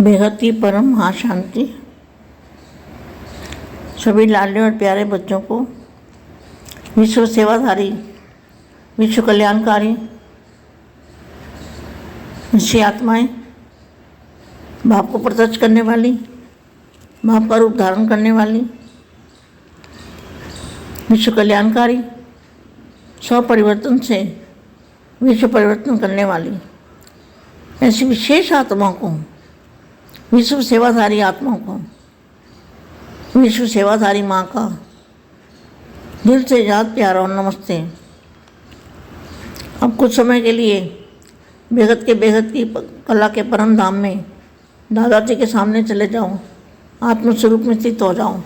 बेहद की परम महाशांति सभी लाडले और प्यारे बच्चों को विश्व सेवाधारी, विश्व कल्याणकारी निश्चय आत्माएं, भाव को प्रत्यक्ष करने वाली, भाव का रूप धारण करने वाली, विश्व कल्याणकारी, स्व परिवर्तन से विश्व परिवर्तन करने वाली ऐसी विशेष आत्माओं को, विश्व सेवाधारी आत्माओं को विश्व सेवाधारी माँ का दिल से याद प्यार और नमस्ते। अब कुछ समय के लिए बेहद की कला के परम धाम में दादाजी के सामने चले जाओ, आत्मस्वरूप में स्थित हो जाओ,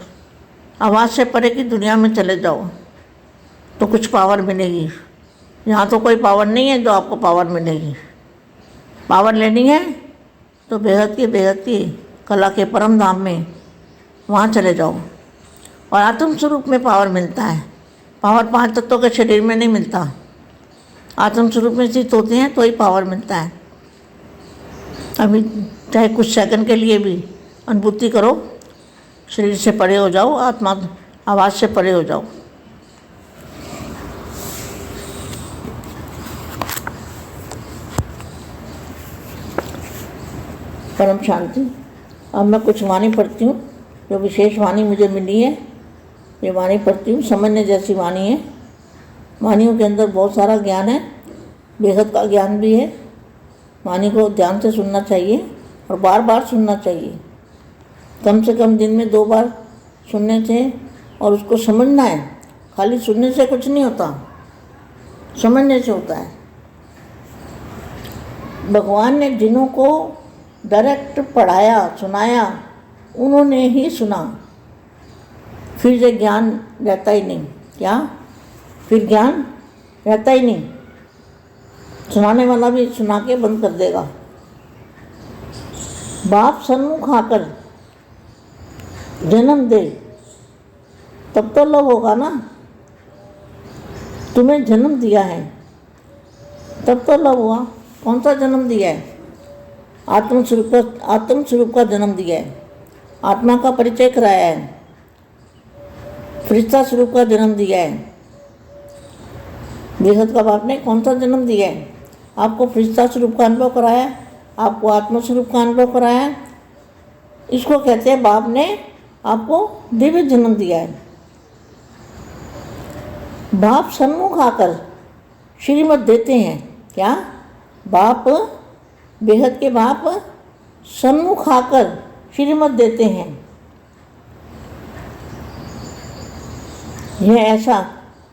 आवाज़ से परे की दुनिया में चले जाओ तो कुछ पावर मिलेगी। यहाँ तो कोई पावर नहीं है जो आपको पावर मिलेगी। पावर लेनी है तो बेहद की कला के परम धाम में वहाँ चले जाओ और आत्म स्वरूप में पावर मिलता है। पावर 5 तत्वों के शरीर में नहीं मिलता, आत्म स्वरूप में स्थित होते हैं तो ही पावर मिलता है। अभी चाहे कुछ सेकंड के लिए भी अनुभूति करो, शरीर से परे हो जाओ, आत्मा आवाज़ से परे हो जाओ। परम शांति। अब मैं कुछ वाणी पढ़ती हूँ, जो विशेष वाणी मुझे मिली है। ये वाणी पढ़ती हूँ, समझने जैसी वाणी है। वाणियों के अंदर बहुत सारा ज्ञान है, बेहद का ज्ञान भी है। वाणी को ध्यान से सुनना चाहिए और बार बार सुनना चाहिए। कम से कम दिन में 2 बार सुनने से और उसको समझना है। खाली सुनने से कुछ नहीं होता, समझने से होता है। भगवान ने जिन्हों को डायरेक्ट पढ़ाया, सुनाया, उन्होंने ही सुना। फिर से ज्ञान रहता ही नहीं। क्या? फिर ज्ञान रहता ही नहीं। सुनाने वाला भी सुना के बंद कर देगा। बाप सन्मुख आकर जन्म दे तब तो लव होगा ना। तुम्हें जन्म दिया है तब तो लव हुआ। कौन सा जन्म दिया है? आत्म स्वरूप का जन्म दिया है, आत्मा का परिचय कराया है, फरिश्ता स्वरूप का जन्म दिया है। बेहद का बाप ने कौन सा जन्म दिया है? आपको फरिश्ता स्वरूप का अनुभव कराया, आपको आत्म स्वरूप का अनुभव कराया। इसको कहते हैं बाप ने आपको दिव्य जन्म दिया है। बाप सन्मुख आकर श्रीमत देते हैं। क्या? बाप, बेहद के बाप सन्मुख आकर श्रीमत देते हैं। यह ऐसा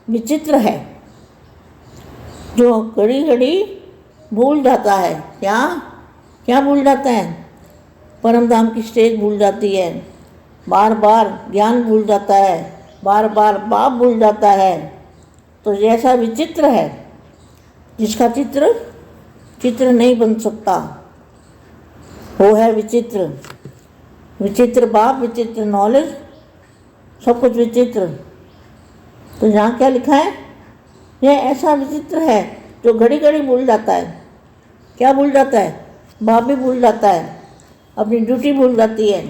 विचित्र है जो घड़ी घड़ी भूल जाता है। क्या भूल जाता है? परम धाम की स्टेज भूल जाती है, बार बार ज्ञान भूल जाता है, बार बार बाप भूल जाता है। तो ये ऐसा विचित्र है जिसका चित्र नहीं बन सकता। वो है विचित्र। विचित्र बाप, विचित्र नॉलेज, सब कुछ विचित्र। तो यहाँ क्या लिखा है? यह ऐसा विचित्र है जो घड़ी घड़ी भूल जाता है। क्या भूल जाता है? बाप भी भूल जाता है, अपनी ड्यूटी भूल जाती है,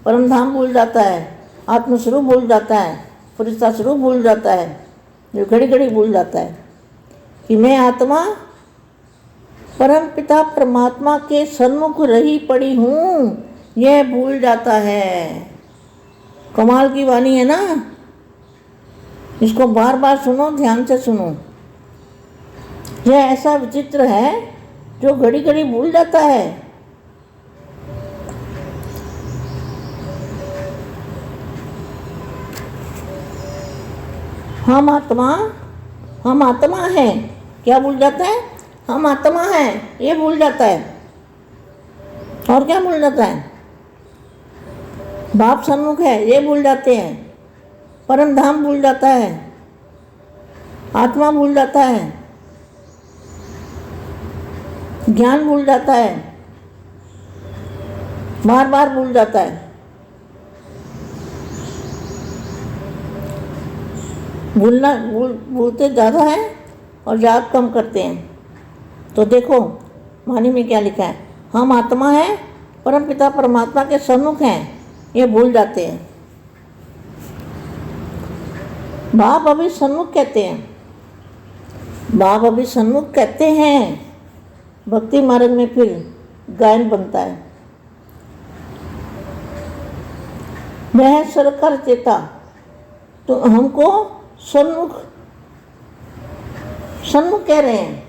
परम धाम भूल जाता है, आत्मस्वरूप भूल जाता है, फरिश्ता स्वरूप भूल जाता है। जो घड़ी घड़ी भूल जाता है कि मैं आत्मा परम पिता परमात्मा के सन्मुख रही पड़ी हूँ, यह भूल जाता है। कमाल की वाणी है ना। इसको बार बार सुनो, ध्यान से सुनो। यह ऐसा विचित्र है जो घड़ी घड़ी भूल जाता है। हम आत्मा हैं। क्या भूल जाता है? हम आत्मा हैं, ये भूल जाता है। और क्या भूल जाता है? बाप सन्मुख है, ये भूल जाते हैं। परम धाम भूल जाता है, आत्मा भूल जाता है, ज्ञान भूल जाता है, बार बार भूल जाता है। भूलते ज़्यादा है और याद कम करते हैं। तो देखो वाणी में क्या लिखा है? हम आत्मा हैं, परम पिता परमात्मा के सन्मुख हैं, ये भूल जाते हैं। बाप अभी सन्मुख कहते हैं, बाप अभी सन्मुख कहते हैं। भक्ति मार्ग में फिर गायन बनता है। वह सरकार चेता, तो हमको सन्मुख सन्मुख कह रहे हैं।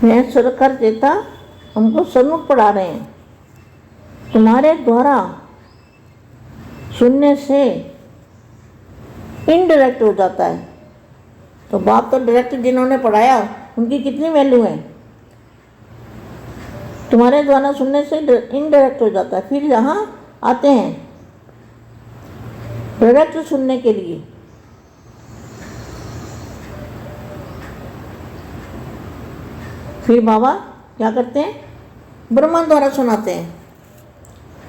वह सरकार चेता हमको सन्मुख पढ़ा रहे हैं। तुम्हारे द्वारा सुनने से इनडायरेक्ट हो जाता है। तो बाप तो डायरेक्ट जिन्होंने पढ़ाया उनकी कितनी वैल्यू है। तुम्हारे द्वारा सुनने से इनडायरेक्ट हो जाता है। फिर यहाँ आते हैं डायरेक्ट सुनने के लिए। फिर बाबा क्या करते हैं, ब्रह्मा द्वारा सुनाते हैं,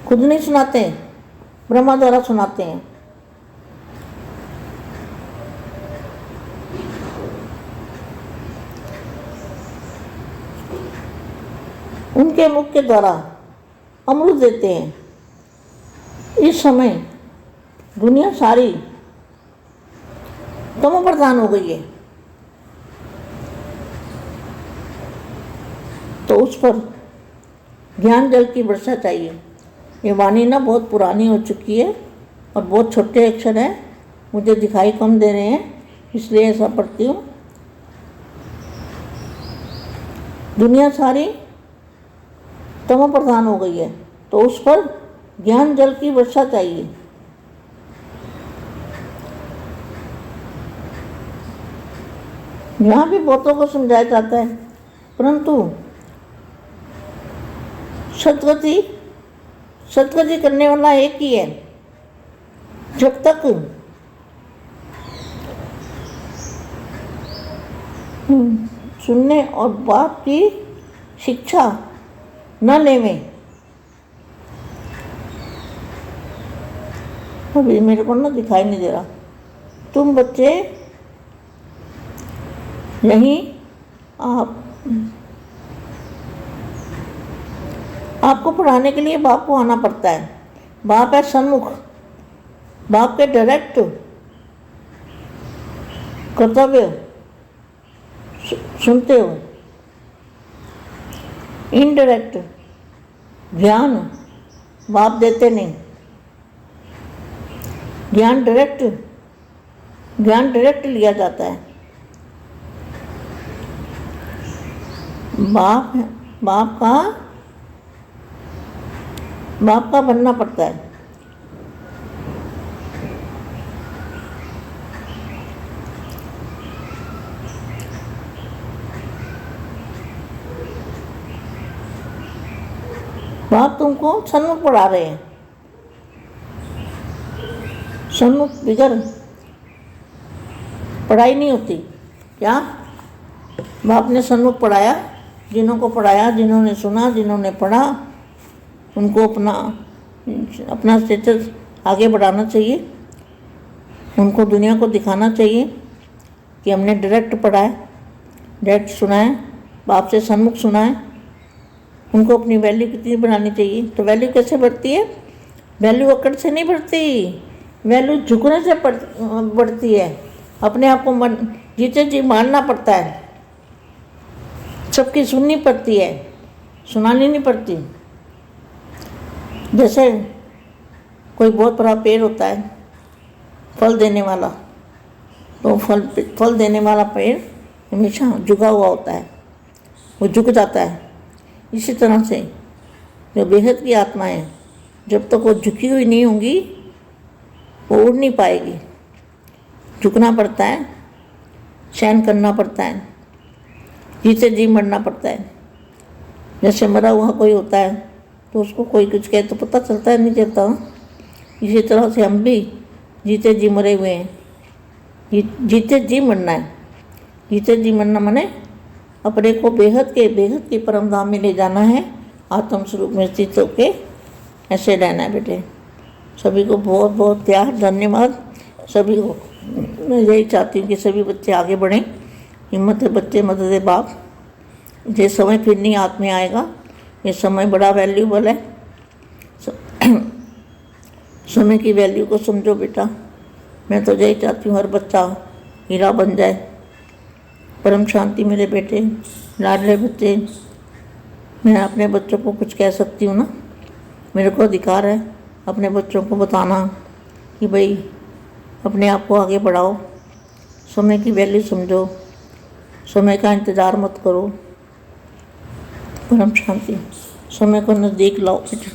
खुद नहीं सुनाते हैं, ब्रह्मा द्वारा सुनाते हैं। उनके मुख के द्वारा अमृत देते हैं। इस समय दुनिया सारी तमो प्रधान हो गई है, तो उस पर ज्ञान जल की वर्षा चाहिए। ये वाणी ना बहुत पुरानी हो चुकी है और बहुत छोटे अक्षर हैं, मुझे दिखाई कम दे रहे हैं, इसलिए ऐसा पढ़ती हूँ। दुनिया सारी तमो प्रधान हो गई है, तो उस पर ज्ञान जल की वर्षा चाहिए। यहाँ भी बहुतों को समझाया जाता है, परंतु सतगति करने वाला एक ही है। जब तक सुनने और बाप की शिक्षा न लेवें, अभी मेरे को ना दिखाई नहीं दे रहा। तुम बच्चे यहीं आपको पढ़ाने के लिए बाप को आना पड़ता है। बाप है सन्मुख, बाप के डायरेक्ट कर्तव्य सुनते हो। इनडायरेक्ट ज्ञान बाप देते नहीं। ज्ञान डायरेक्ट लिया जाता है। बाप का बनना पड़ता है। बाप तुमको सन्मुख पढ़ा रहे हैं। सन्मुख बिगर पढ़ाई नहीं होती। क्या बाप ने सन्मुख पढ़ाया, जिन्होंने सुना, जिन्होंने पढ़ा, उनको अपना स्टेटस आगे बढ़ाना चाहिए। उनको दुनिया को दिखाना चाहिए कि हमने डायरेक्ट पढ़ा है, डायरेक्ट सुना है, बाप से सन्मुख सुना है। उनको अपनी वैल्यू कितनी बढ़ानी चाहिए। तो वैल्यू कैसे बढ़ती है? वैल्यू अकड़ से नहीं बढ़ती, वैल्यू झुकने से बढ़ती है। अपने आप को जीते जी मानना पड़ता है। सबकी सुननी पड़ती है, सुनानी नहीं पड़ती। जैसे कोई बहुत बड़ा पेड़ होता है फल देने वाला, तो फल देने वाला पेड़ हमेशा झुका हुआ होता है, वो झुक जाता है। इसी तरह से जो बेहद की आत्मा है, जब तक वो झुकी हुई नहीं होंगी वो उड़ नहीं पाएगी। झुकना पड़ता है, सहन करना पड़ता है, जीते जी मरना पड़ता है। जैसे मरा हुआ कोई होता है तो उसको कोई कुछ कहे तो पता चलता है, नहीं चलता। इसी तरह से हम भी जीते जी मरे हुए हैं। जीते जी मरना है। जीते जी मरना माने अपने को बेहद के परम धाम में ले जाना है, आत्म स्वरूप में स्थित होके ऐसे रहना है बेटे। सभी को बहुत बहुत प्यार, धन्यवाद। सभी को मैं यही चाहती हूँ कि सभी बच्चे आगे बढ़ें हिम्मत है बच्चे, मदद है बाप। ये समय फिर नहीं हाथ में आएगा। ये समय बड़ा वैल्यूबल है। समय की वैल्यू को समझो बेटा। मैं तो यही चाहती हूँ हर बच्चा हीरा बन जाए। परम शांति मेरे बेटे, लाडले बच्चे। मैं अपने बच्चों को कुछ कह सकती हूँ ना, मेरे को अधिकार है अपने बच्चों को बताना कि भाई अपने आप को आगे बढ़ाओ, समय की वैल्यू समझो, समय का इंतज़ार मत करो। परम शांति, समय को नज़दीक लाओ बेटा।